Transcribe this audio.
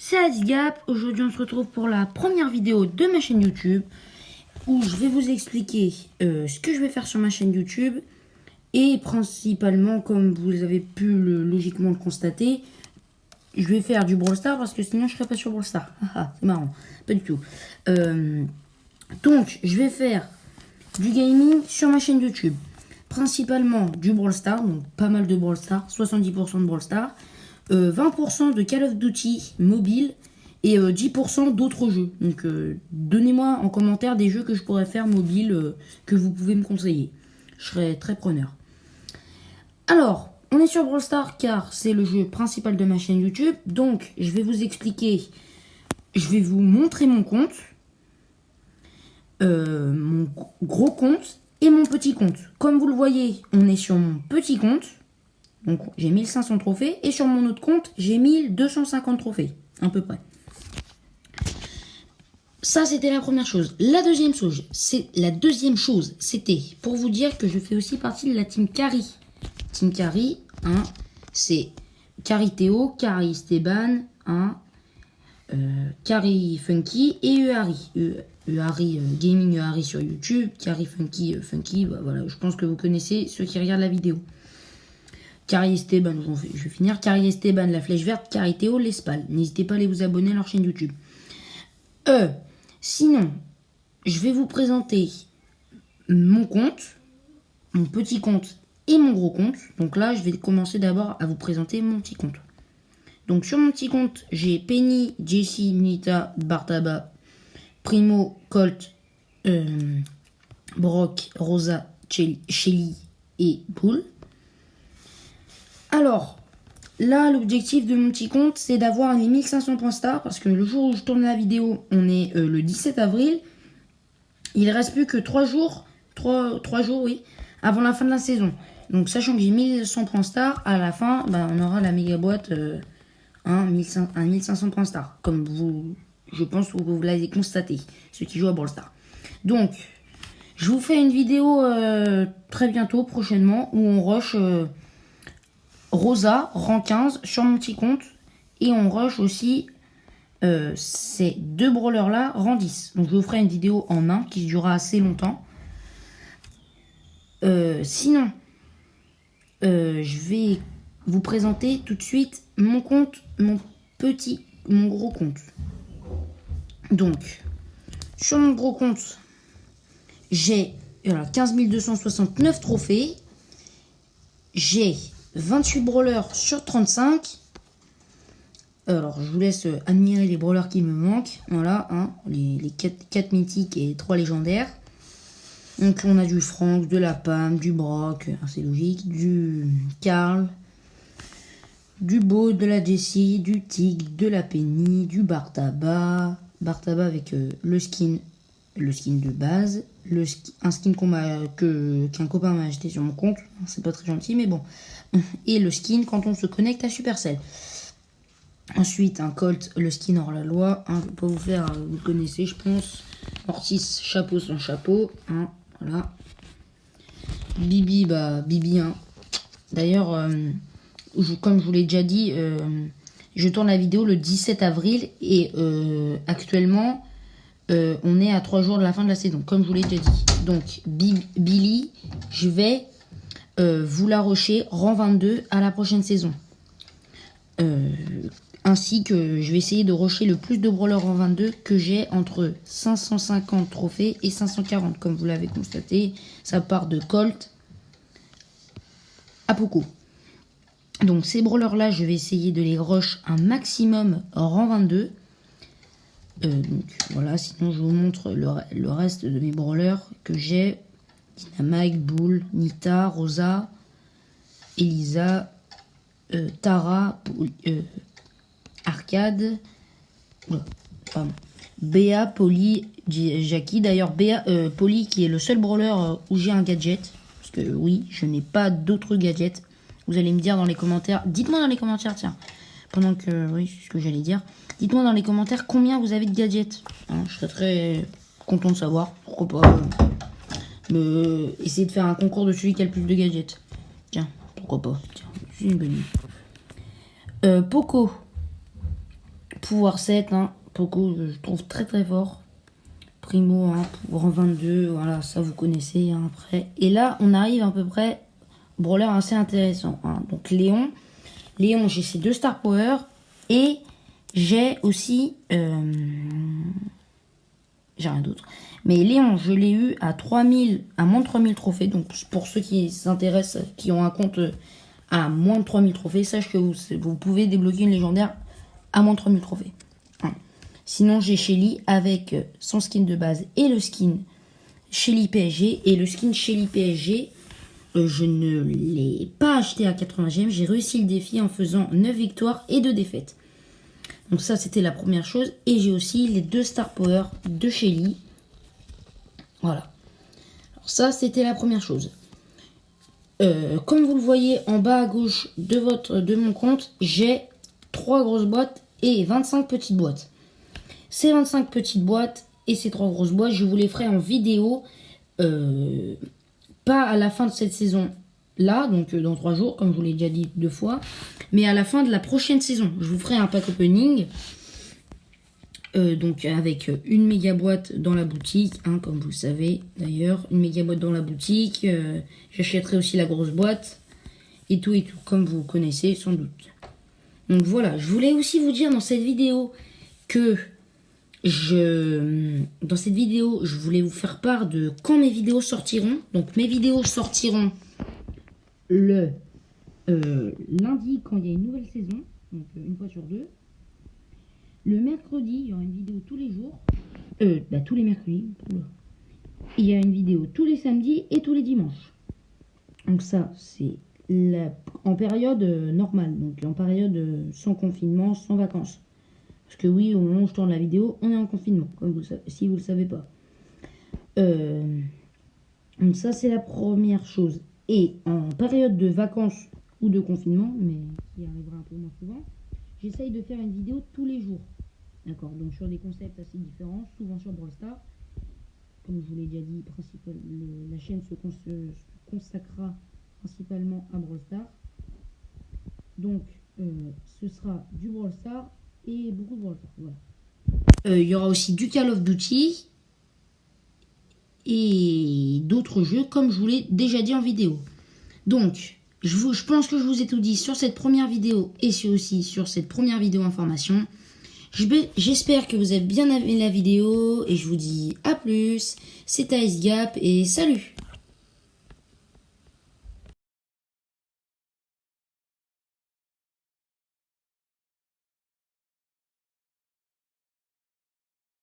c'est Adigap. Aujourd'hui on se retrouve pour la première vidéo de ma chaîne YouTube où je vais vous expliquer ce que je vais faire sur ma chaîne YouTube et principalement, comme vous avez pu logiquement le constater, je vais faire du Brawl Stars parce que sinon je serais pas sur Brawl Stars. C'est marrant, pas du tout. Donc je vais faire du gaming sur ma chaîne YouTube, principalement du Brawl Stars, donc pas mal de Brawl Stars, 70% de Brawl Stars. 20% de Call of Duty mobile et 10% d'autres jeux. Donc donnez-moi en commentaire des jeux que je pourrais faire mobile que vous pouvez me conseiller. Je serai très preneur. Alors, on est sur Brawl Stars car c'est le jeu principal de ma chaîne YouTube. Donc, je vais vous expliquer, je vais vous montrer mon compte, mon gros compte et mon petit compte. Comme vous le voyez, on est sur mon petit compte. Donc j'ai 1500 trophées et sur mon autre compte, j'ai 1250 trophées, à peu près. Ça, c'était la première chose. La deuxième chose, c'était pour vous dire que je fais aussi partie de la Team Carry. Team Carry, hein, c'est Carry Théo, Carry Esteban, hein, Carry Funky et Euhari. Euhari Gaming Euhari sur YouTube, Carry Funky, bah, voilà, je pense que vous connaissez ceux qui regardent la vidéo. Carry Esteban, je vais finir. Carry Esteban, la flèche verte. Carry Théo, l'espal. N'hésitez pas à aller vous abonner à leur chaîne YouTube. Sinon, je vais vous présenter mon compte, mon petit compte et mon gros compte. Donc là, je vais commencer d'abord à vous présenter mon petit compte. Donc sur mon petit compte, j'ai Penny, Jessie, Nita, Bartaba, Primo, Colt, Brock, Rosa, Shelly et Bull. Alors, là, l'objectif de mon petit compte, c'est d'avoir les 1500 points star, parce que le jour où je tourne la vidéo, on est le 17 avril. Il ne reste plus que 3 jours, 3 jours, oui, avant la fin de la saison. Donc, sachant que j'ai 1100 points star, à la fin, bah, on aura la méga boîte 1500 points star, comme je pense que vous l'avez constaté, ceux qui jouent à Brawl Stars. Donc, je vous fais une vidéo très bientôt, prochainement, où on rush... Rosa, rang 15 sur mon petit compte. Et on rush aussi ces deux brawlers là, rang 10. Donc je vous ferai une vidéo en main qui durera assez longtemps. Sinon, je vais vous présenter tout de suite mon compte, mon gros compte. Donc, sur mon gros compte, j'ai 15 269 trophées. J'ai 28 brawlers sur 35. Alors, je vous laisse admirer les brawlers qui me manquent. Voilà, hein, les 4 mythiques et 3 légendaires. Donc, on a du Frank, de la Pam, du Brock, c'est logique, du Carl, du Beau, de la Jessie, du Tig, de la Penny, du Bartaba. Bartaba avec le skin de base. Un skin qu'un copain m'a acheté sur mon compte. C'est pas très gentil, mais bon. Et le skin quand on se connecte à Supercell. Ensuite, un Colt, le skin hors la loi. Hein, je vais pas vous faire, vous le connaissez, je pense. Mortis, chapeau sans chapeau. Hein, voilà. Bibi, bah, Bibi, hein. D'ailleurs, comme je vous l'ai déjà dit, je tourne la vidéo le 17 avril. Et actuellement, on est à 3 jours de la fin de la saison, comme je vous l'ai déjà dit. Donc, Billy, je vais vous la rusher rang 22 à la prochaine saison. Ainsi que je vais essayer de rusher le plus de brawlers rang 22 que j'ai entre 550 trophées et 540. Comme vous l'avez constaté, ça part de Colt à Poco. Donc ces brawlers là, je vais essayer de les rush un maximum rang 22. Donc voilà, sinon je vous montre le reste de mes brawlers que j'ai. Dynamite, Bull, Nita, Rosa, Elisa, Tara, Arcade, Béa, Polly, Jackie. D'ailleurs, Béa, Polly qui est le seul brawler où j'ai un gadget. Parce que oui, je n'ai pas d'autres gadgets. Vous allez me dire dans les commentaires. Dites-moi dans les commentaires, tiens. Pendant que, oui, c'est ce que j'allais dire. Dites-moi dans les commentaires combien vous avez de gadgets. Hein, je serais très content de savoir. Pourquoi pas essayer de faire un concours de celui qui a le plus de gadgets. Tiens, pourquoi pas. Tiens, c'est une bonne idée. Poco. pouvoir 7, hein. Poco, je trouve très très fort. Primo, hein, pouvoir 22, voilà, ça vous connaissez, hein, après. Et là, on arrive à peu près, brawler assez intéressant, hein. Donc Léon, j'ai ces 2 Star Power. Et j'ai aussi... j'ai rien d'autre. Mais Léon, je l'ai eu à 3000, à moins de 3000 trophées. Donc pour ceux qui s'intéressent, qui ont un compte à moins de 3000 trophées, sache que vous pouvez débloquer une légendaire à moins de 3000 trophées. Sinon, j'ai Shelly avec son skin de base et le skin Shelly PSG. Et le skin Shelly PSG, je ne l'ai pas acheté à 80 gemmes. J'ai réussi le défi en faisant 9 victoires et 2 défaites. Donc ça, c'était la première chose. Et j'ai aussi les 2 Star Power de Shelly. Voilà. Alors ça, c'était la première chose. Comme vous le voyez en bas à gauche de mon compte, j'ai 3 grosses boîtes et 25 petites boîtes. Ces 25 petites boîtes et ces 3 grosses boîtes, je vous les ferai en vidéo. Pas à la fin de cette saison-là, donc dans 3 jours, comme je vous l'ai déjà dit 2 fois. Mais à la fin de la prochaine saison. Je vous ferai un pack opening. Donc avec une méga boîte dans la boutique, hein, comme vous le savez d'ailleurs. Une méga boîte dans la boutique. J'achèterai aussi la grosse boîte. Et tout, comme vous connaissez sans doute. Donc voilà, je voulais aussi vous dire dans cette vidéo que dans cette vidéo, je voulais vous faire part de quand mes vidéos sortiront. Donc mes vidéos sortiront le lundi quand il y a une nouvelle saison, donc une fois sur 2. Le mercredi, il y aura une vidéo tous les jours. Tous les mercredis. Il y a une vidéo tous les samedis et tous les dimanches. Donc ça, c'est en période normale, donc en période sans confinement, sans vacances. Parce que oui, au moment où je tourne la vidéo, on est en confinement, comme vous savez, si vous ne le savez pas. Donc ça, c'est la première chose. Et en période de vacances ou de confinement, mais qui arrivera un peu moins souvent, j'essaye de faire une vidéo tous les jours. D'accord, donc sur des concepts assez différents, souvent sur Brawl Stars. Comme je vous l'ai déjà dit, la chaîne se consacrera principalement à Brawl Stars. Donc, ce sera du Brawl Stars et beaucoup de Brawl Stars. Voilà. Il y aura aussi du Call of Duty et d'autres jeux, comme je vous l'ai déjà dit en vidéo. Donc, je pense que je vous ai tout dit sur cette première vidéo et aussi sur cette première vidéo information. J'espère que vous avez bien aimé la vidéo et je vous dis à plus. C'était Ice Gap et salut!